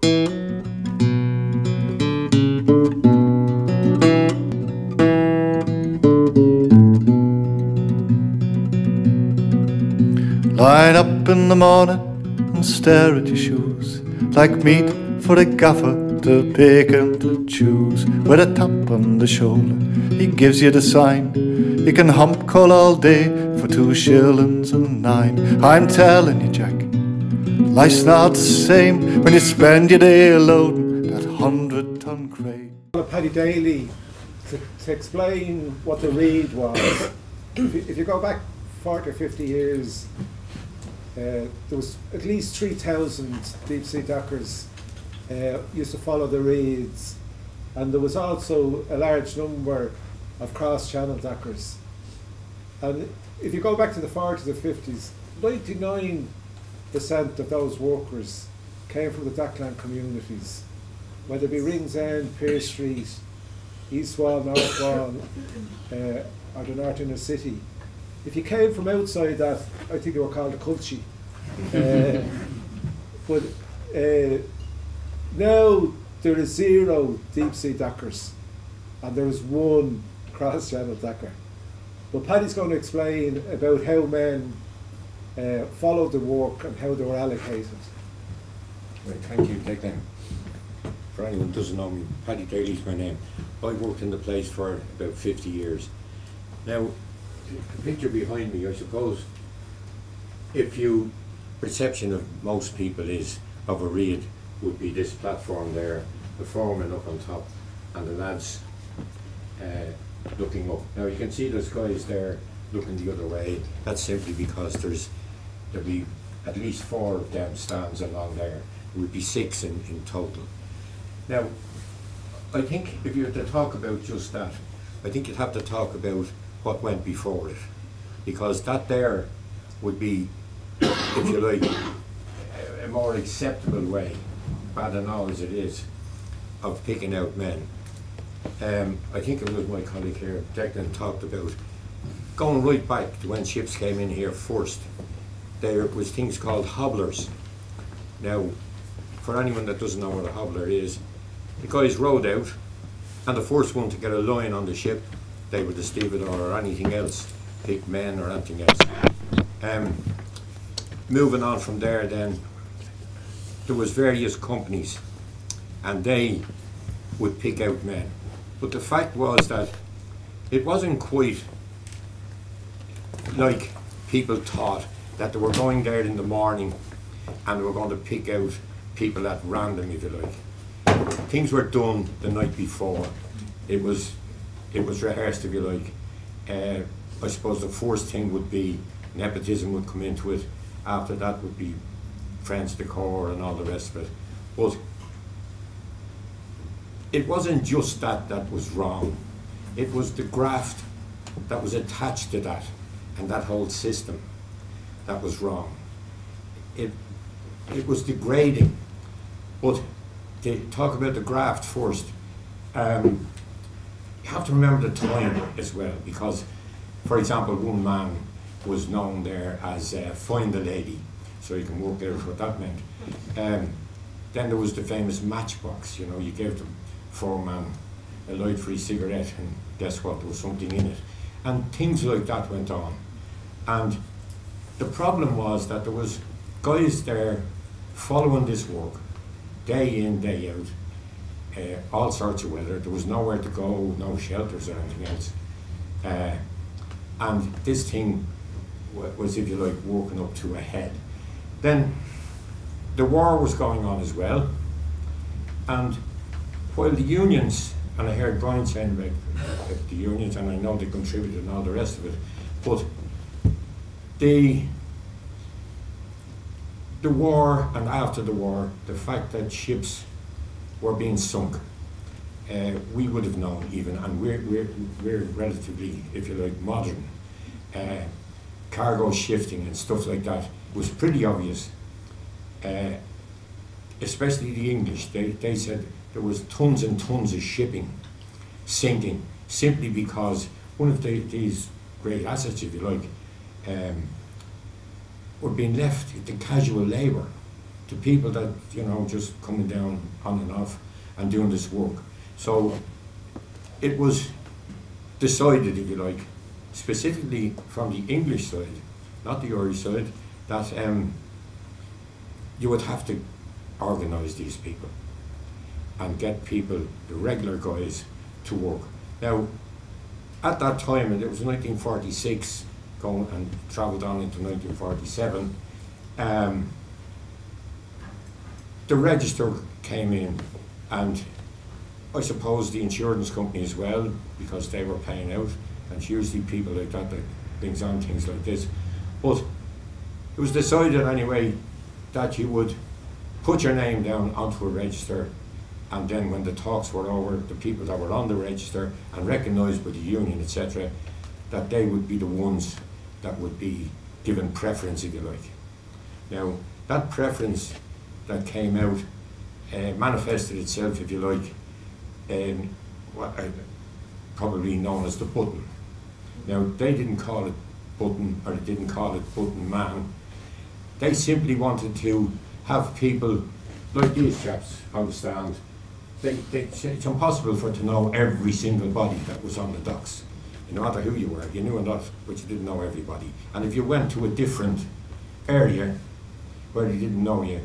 Line up in the morning and stare at your shoes, like meat for a gaffer to pick and to choose. With a tap on the shoulder, he gives you the sign. You can hump call all day for 2 shillings and 9. I'm telling you, Jack, life's not the same when you spend your day loading that 100-ton crate. Paddy Daly, to explain what the read was, if you go back 40 or 50 years, there was at least 3,000 deep sea dockers used to follow the reeds, and there was also a large number of cross-channel dockers. And if you go back to the 40s or 50s, 99% of those workers came from the dockland communities, whether it be Ringsend, Pearse Street, East Wall, North Wall, or the North Inner City. If you came from outside that, I think they were called a culture. But now there is 0 deep sea dockers, and there is 1 cross-channel docker. But Paddy's going to explain about how men followed the work and how they were allocated. Right, thank you, Declan. For anyone who doesn't know me, Paddy Daly's my name. I worked in the place for about 50 years. Now, the picture behind me, I suppose, if you perception of most people is of a reed would be this platform there, the foreman up on top, and the lads looking up. Now you can see those guys there looking the other way. That's simply because there'll be at least 4 of them stands along there. It would be 6 in total. Now, I think if you were to talk about just that, I think you'd have to talk about what went before it, because that there would be, if you like, a more acceptable way, bad and all as it is, of picking out men. I think it was my colleague here, Declan, talked about going right back to when ships came in here first. There was things called hobblers. Now, for anyone that doesn't know what a hobbler is, the guys rowed out, and the first one to get a line on the ship, they were the stevedore or anything else, pick men or anything else. Moving on from there then, there was various companies, and they would pick out men. But the fact was that it wasn't quite like people thought, that they were going there in the morning and they were going to pick out people at random, if you like. Things were done the night before. It was rehearsed, if you like. I suppose the first thing would be nepotism would come into it. After that would be French decor and all the rest of it. But it wasn't just that that was wrong. It was the graft that was attached to that and that whole system that was wrong. It was degrading. But to talk about the graft first, you have to remember the time as well, because, for example, one man was known there as Find the Lady, so you can work out what that meant. Then there was the famous matchbox, you know, you gave the foreman a light for his cigarette, and guess what, there was something in it. And things like that went on. And the problem was that there was guys there following this work, day in, day out, all sorts of weather. There was nowhere to go, no shelters or anything else. And this thing was, if you like, working up to a head. Then the war was going on as well, and while the unions, and I heard Brian saying about the unions, and I know they contributed and all the rest of it, but the war and after the war, the fact that ships were being sunk, we would have known even, and we're relatively, if you like, modern. Cargo shifting and stuff like that was pretty obvious. Especially the English, they said there was tons and tons of shipping sinking simply because one of these great assets, if you like, were being left to casual labour. to people that, you know, just coming down on and off and doing this work. So it was decided, if you like, specifically from the English side, not the Irish side, that you would have to organise these people and get people, the regular guys, to work. Now, at that time, and it was 1946, going and travelled on into 1947, the register came in, and I suppose the insurance company as well, because they were paying out, and it's usually people like that that brings on things like this. But it was decided anyway that you would put your name down onto a register, and then when the talks were over, the people that were on the register and recognised by the union, etc., that they would be the ones that would be given preference, if you like. Now, that preference that came out manifested itself, if you like, in what probably known as the button. Now, they didn't call it button, or they didn't call it button man. They simply wanted to have people like these chaps on the stand. It's impossible for to know every single body that was on the docks. No matter who you were, you knew a lot, but you didn't know everybody. And if you went to a different area where they didn't know you,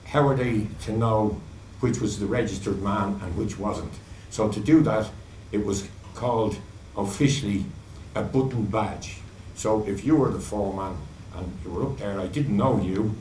how were they to know which was the registered man and which wasn't? So to do that, it was called officially a button badge. So if you were the foreman and you were up there, I didn't know you,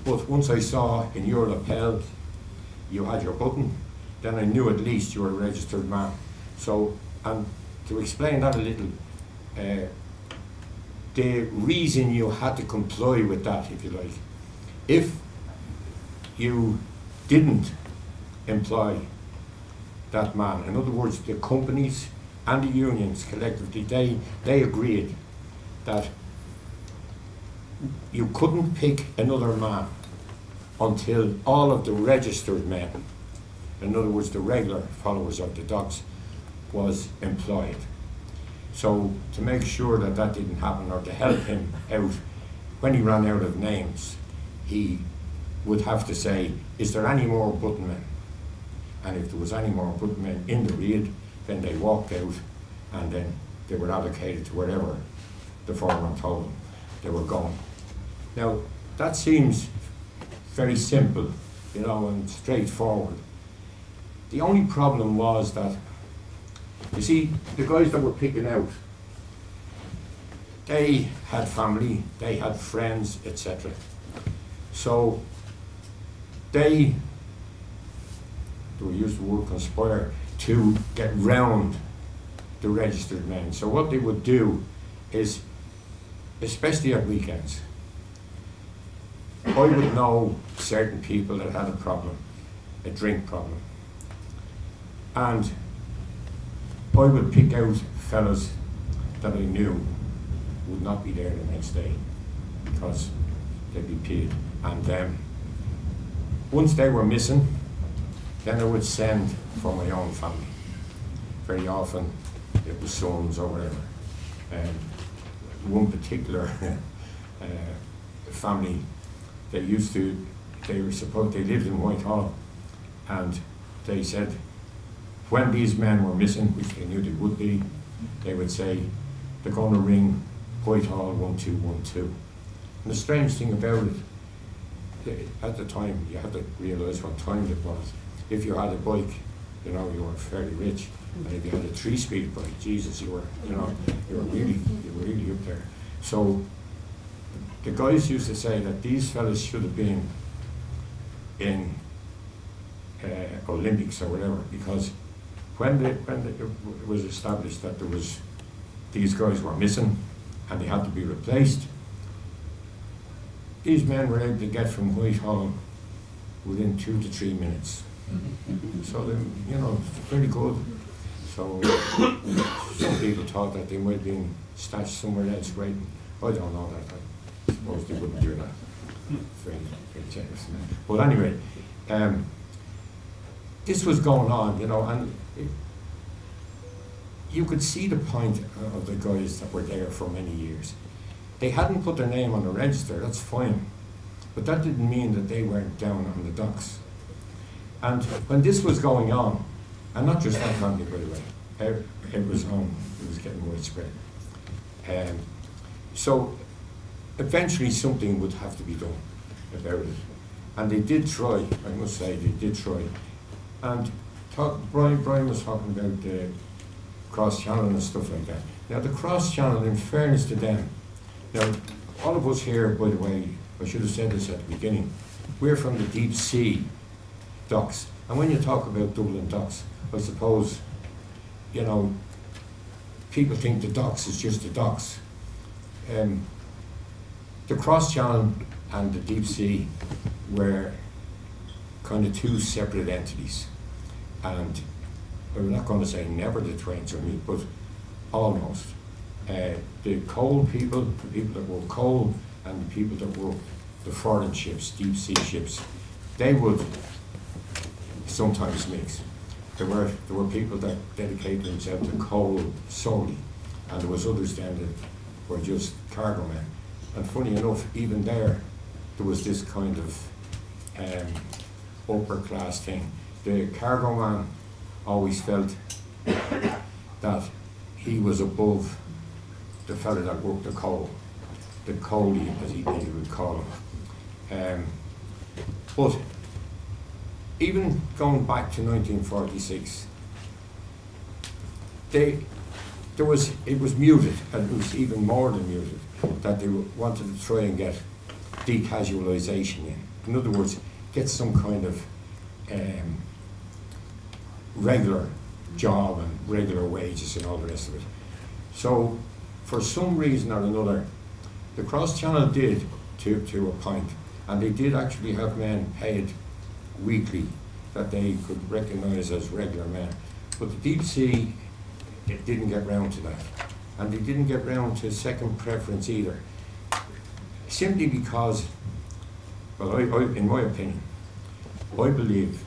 but once I saw in your lapel you had your button, then I knew at least you were a registered man. So, and to explain that a little, the reason you had to comply with that, if you like, if you didn't employ that man, in other words, the companies and the unions collectively, they agreed that you couldn't pick another man until all of the registered men, in other words, the regular followers of the docks, was employed. So to make sure that that didn't happen, or to help him out, when he ran out of names, he would have to say, is there any more button men? And if there was any more button men in the raid, then they walked out, and then they were allocated to wherever the foreman told them they were going. Now, that seems very simple, you know, and straightforward. The only problem was that, you see, the guys that were picking out, they had family, they had friends, etc. So they were used the word conspire to get round the registered men. So what they would do is, especially at weekends, I would know certain people that had a problem, a drink problem, and I would pick out fellas that I knew would not be there the next day because they'd be paid. And once they were missing, then I would send for my own family. Very often it was sons or whatever. And one particular family, they lived in Whitehall, and they said when these men were missing, which they knew they would be, they would say, they're going to ring Whitehall 1212. And the strange thing about it, at the time, you had to realise what time it was. If you had a bike, you know, you were fairly rich. And if you had a 3-speed bike, Jesus, you were really up there. So the guys used to say that these fellas should have been in Olympics or whatever, because when it was established that these guys were missing and they had to be replaced, these men were able to get from Whitehall within 2 to 3 minutes. So they, you know, very good. So some people thought that they might have been stashed somewhere else waiting. I don't know that. I suppose they wouldn't do that. Very, very generous. But anyway, this was going on, you know, and you could see the point of the guys that were there for many years. They hadn't put their name on the register, that's fine. but that didn't mean that they weren't down on the docks. And when this was going on, and not just that family, by the way, it was getting widespread. So eventually something would have to be done about it. And they did try, I must say, they did try. And Brian was talking about the cross-channel and stuff like that. Now the cross-channel, in fairness to them, now all of us here, by the way, I should have said this at the beginning, we're from the deep sea docks. And when you talk about Dublin docks, I suppose, you know, people think the docks is just the docks. The cross-channel and the deep sea were kind of two separate entities. And we're not going to say never the twains will meet, but almost. The coal people, the people that work coal, and the people that work the foreign ships, deep sea ships, they would sometimes mix. There were people that dedicated themselves to coal solely, and there was others then that were just cargo men. And funny enough, even there was this kind of upper class thing. The cargo man always felt that he was above the fellow that worked the coalie, as he would call him. But even going back to 1946, it was muted, and it was even more than muted, that they wanted to try and get decasualisation in. In other words, get some kind of regular job and regular wages and all the rest of it. So, for some reason or another, the cross-channel did to a point, and they did actually have men paid weekly that they could recognise as regular men. But the deep sea, it didn't get round to that. And they didn't get round to second preference either. Simply because, well, in my opinion, I believe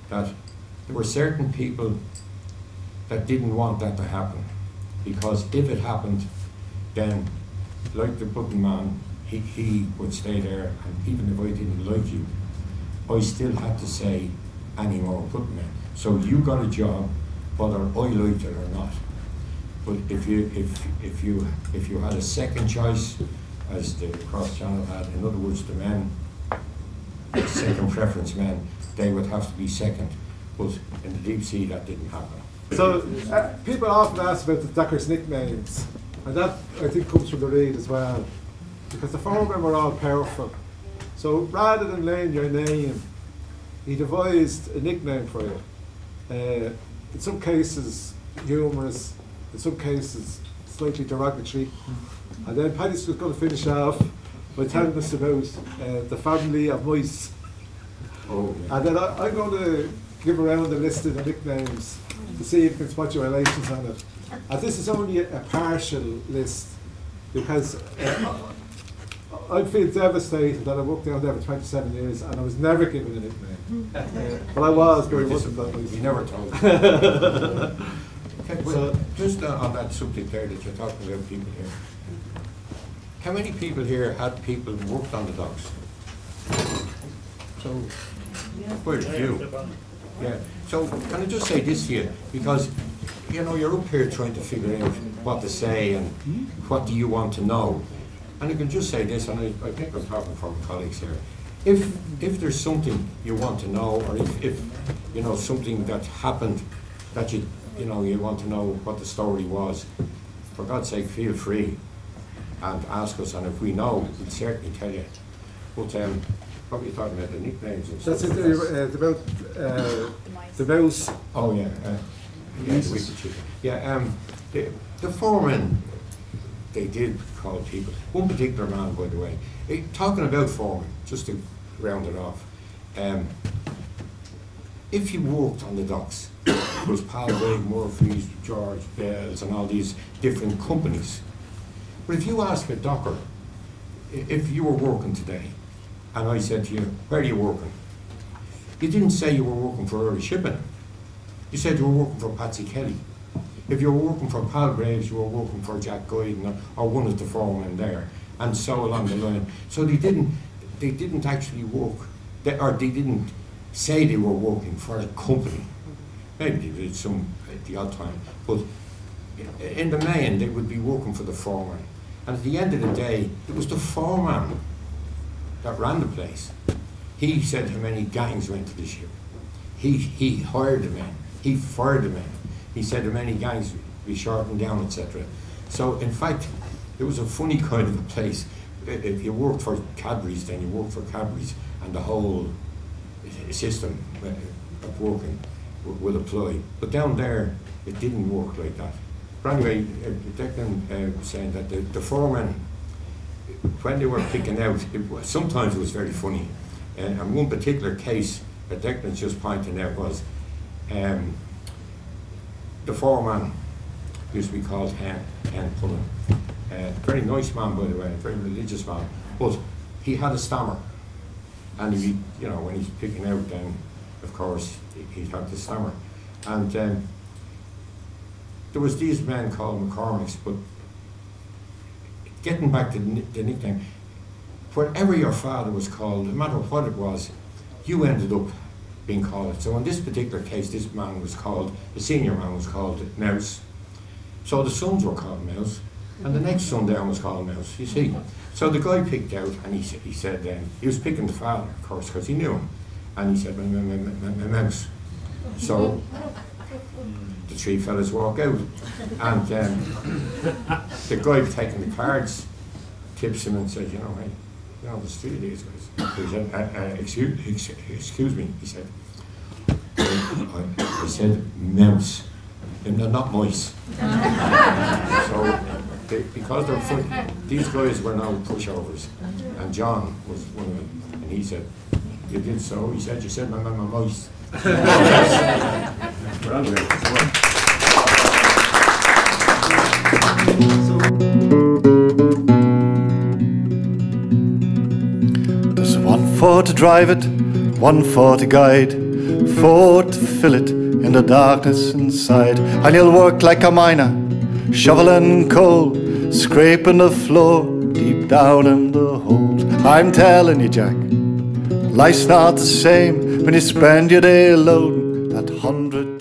that there were certain people that didn't want that to happen. Because if it happened, then, like the pudding man, he would stay there, and even if I didn't like you, I still had to say any more pudding man. So you got a job, whether I liked it or not. But if you had a second choice, as the cross-channel had, in other words, the men, the second preference men, they would have to be second. But in the deep sea, that didn't happen. So people often ask about the Dockers nicknames, and that I think comes from the read as well, because the foremen were all powerful. So rather than laying your name, he devised a nickname for you. In some cases humorous, in some cases slightly derogatory. And then Paddy's just going to finish off by telling us about the family of mice. Oh, yeah. And then I'm going to give around a list of the nicknames to see if you can spot your relations on it. And this is only a partial list, because I'd feel devastated that I worked down there for 27 years and I was never given a nickname. But I was, but it wasn't that nice. You never told me. Okay, well, just on that subject there that you're talking about people here, how many people here had people who worked on the docks? So, quite a few. Yeah. So, can I just say this to you? Because, you know, you're up here trying to figure out what to say and what do you want to know. And I can just say this, and I think I'm talking for my colleagues here. If there's something you want to know, or if you know something that happened that you want to know what the story was, for God's sake, feel free and ask us. And if we know, we'll certainly tell you. But what were you talking about, the nicknames and stuff? That's it, about the mouse. Oh yeah, yeah. The foreman, they did call people. One particular man, by the way, talking about foreman, just to round it off. If you worked on the docks, it was Palgrave, Murphy's, George Bell's, and all these different companies. But if you ask a docker, if you were working today, and I said to you, where are you working? You didn't say you were working for Irish Shipping. You said you were working for Patsy Kelly. If you were working for Palgrave's, you were working for Jack Guyton or one of the foremen there, and so along the line. So they didn't, they didn't actually work, or they didn't say they were working for a company. Maybe they did some at the odd time, but in the main they would be working for the foreman. And at the end of the day, it was the foreman that ran the place. He said how many gangs went to the ship. He hired the men. He fired the men. He said how many gangs be shortened down, etc. So in fact, it was a funny kind of a place. If you worked for Cadbury's, then you worked for Cadbury's, and the whole system of working will apply. But down there, it didn't work like that. But anyway, Declan was saying that the foremen, when they were picking out, sometimes it was very funny. And one particular case that Declan's just pointing out was the foreman used to be called Hen Pullen. Very nice man, by the way, very religious man, but he had a stammer. And he, you know, when he's picking out, then of course he'd have to stammer. And there was these men called McCormicks, but getting back to the nickname, whatever your father was called, no matter what it was, you ended up being called it. So in this particular case, this man was called, the senior man was called Mouse. So the sons were called Mouse, and the next son down was called Mouse, you see. So the guy picked out, and he said, he was picking the father, of course, because he knew him. And he said, my Mouse. So the three fellas walk out, and the guy taking the cards tips him and says, you know, hey, you know, there's three of these guys. He said, excuse me, he said. I said Mouse, and they're not mice. So, because they're funny, these guys were now pushovers, and John was one of them, and he said, you did so? He said, you said my mice. There's one for to drive it, one for to guide, four to fill it in the darkness inside. And you'll work like a miner, shoveling coal, scraping the floor deep down in the hold. I'm telling you, Jack, life's not the same when you spend your day loading that 100